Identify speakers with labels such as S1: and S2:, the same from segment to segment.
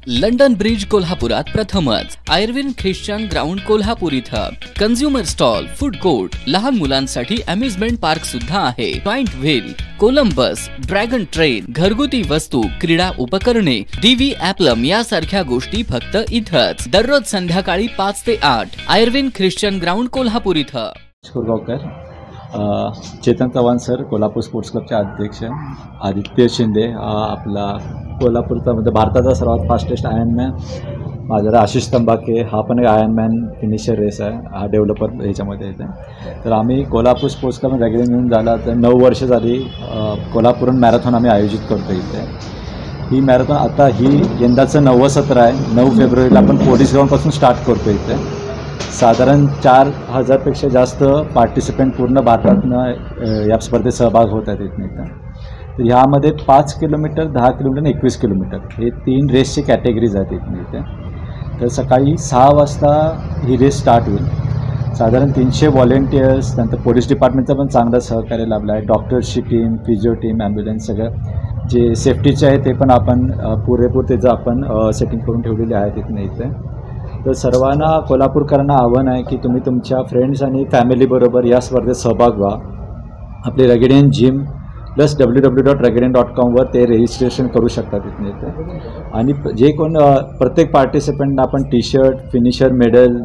S1: London bridge कोल्हापुरात प्रथमच Irwin Christian ground Kolhapur इथं कन्झ्युमर स्टॉल, फूड कोर्ट, लहान मुलांसाठी अम्युजमेंट पार्क सुद्धा आहे। Joint wheel, Columbus, dragon train, घरगुती वस्तू, क्रीडा उपकरणे, डीव्ही ॲप्लम यासारख्या गोष्टी फक्त इथंच। दररोज संध्याकाळी 5 ते 8 आयर्विन ख्रिश्चन ग्राउंड कोल्हापूर इथं।
S2: चेतन चव्हाण सर, कोल्हापूर स्पोर्ट्स क्लबचे अध्यक्ष, आदित्य शिंदे आपला कोल्हापूरचा म्हणजे भारताचा सर्वात फास्टेस्ट आयर्नमॅन, माझा आशिष तंबाके हा पण एक आयर्नमॅन फिनिशर रेस आहे, हा डेव्हलपर ह्याच्यामध्ये येते। तर आम्ही कोल्हापूर स्पोर्ट्स क्लब रेग्युलर घेऊन झाला तर 9 वर्ष झाली कोल्हापूरन मॅरेथॉन आम्ही आयोजित करतो इथे। ही मॅरेथॉन आता ही यंदाचं 9वं सत्र आहे। 9 फेब्रुवारीला आपण पोलीस ग्राउंडपासून स्टार्ट करतो इथे। साधारण 4000पेक्षा जास्त पार्टिसिपेंट पूर्ण भारतातनं या स्पर्धेत सहभाग होत आहेत इथं। तर ह्यामध्ये 5 किलोमीटर, 10 किलोमीटर आणि 21 किलोमीटर हे 3 रेसचे कॅटेगरीज आहेत इथे। तर सकाळी 6 वाजता ही रेस स्टार्ट होईल। साधारण 300 व्हॉलेंटियर्स, नंतर पोलीस डिपार्टमेंटचं पण चांगलं सहकार्य लाभलं आहे। डॉक्टर्सची टीम, फिजिओ टीम, ॲम्ब्युलन्स सगळं जे सेफ्टीचे आहे ते पण आपण पुरेपूर त्याचं आपण सेटिंग करून ठेवलेले आहेत इथे। तर सर्वांना कोल्हापूरकरांना आव्हान आहे की तुम्ही तुमच्या फ्रेंड्स आणि फॅमिलीबरोबर या स्पर्धेत सहभाग व्हा। आपले रॅगेडियन जिम प्लस www.ragadian.com वर ते रजिस्ट्रेशन करू शकतात इथे। आणि जे कोण प्रत्येक पार्टिसिपंटना आपण टी शर्ट, फिनिशर मेडल,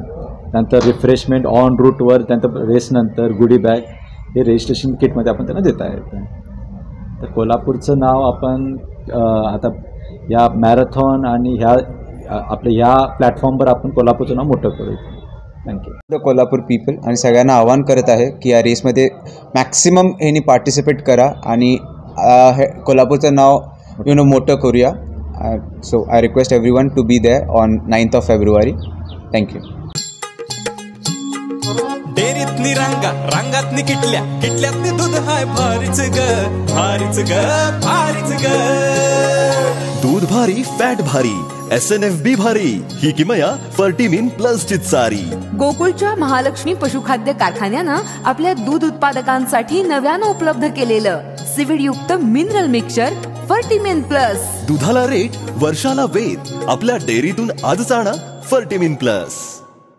S2: नंतर रिफ्रेशमेंट ऑन रूटवर, त्यानंतर रेसनंतर गुडी बॅग हे रजिस्ट्रेशन किटमध्ये आपण त्यांना देत आहे। तर कोल्हापूरचं नाव आपण आता या मॅरेथॉन आणि ह्या आपल्या ह्या प्लॅटफॉर्मवर आपण कोल्हापूरचं नाव मोठं करू। थँक्यू।
S3: कोल्हापूर पीपल आणि सगळ्यांना आवाहन करत आहे की या रेसमध्ये मॅक्सिमम ह्यांनी पार्टिसिपेट करा आणि कोल्हापूरचं नाव मोठं करूया। So I request everyone to be there on 9th of February. Thank you.
S4: डेरीतनी रांगातनी किटल्यातनी दूध हाय भारीच ग, भारीच ग, भारीच ग।
S5: दूध भारी, फॅट भारी, SNFB भारी, ही किमया फर्टिमिन प्लस ची सारी।
S6: गोकुळच्या महालक्ष्मी पशुखाद्य कारखान्यानं आपल्या दूध उत्पादकांसाठी नव्यानं उपलब्ध केलेलं सीविड युक्त मिनरल मिक्सचर फर्टिमिन प्लस।
S5: दुधाला रेट, वर्षाला वेद, आपल्या डेअरीतून आजच आणा फर्टिमिन प्लस।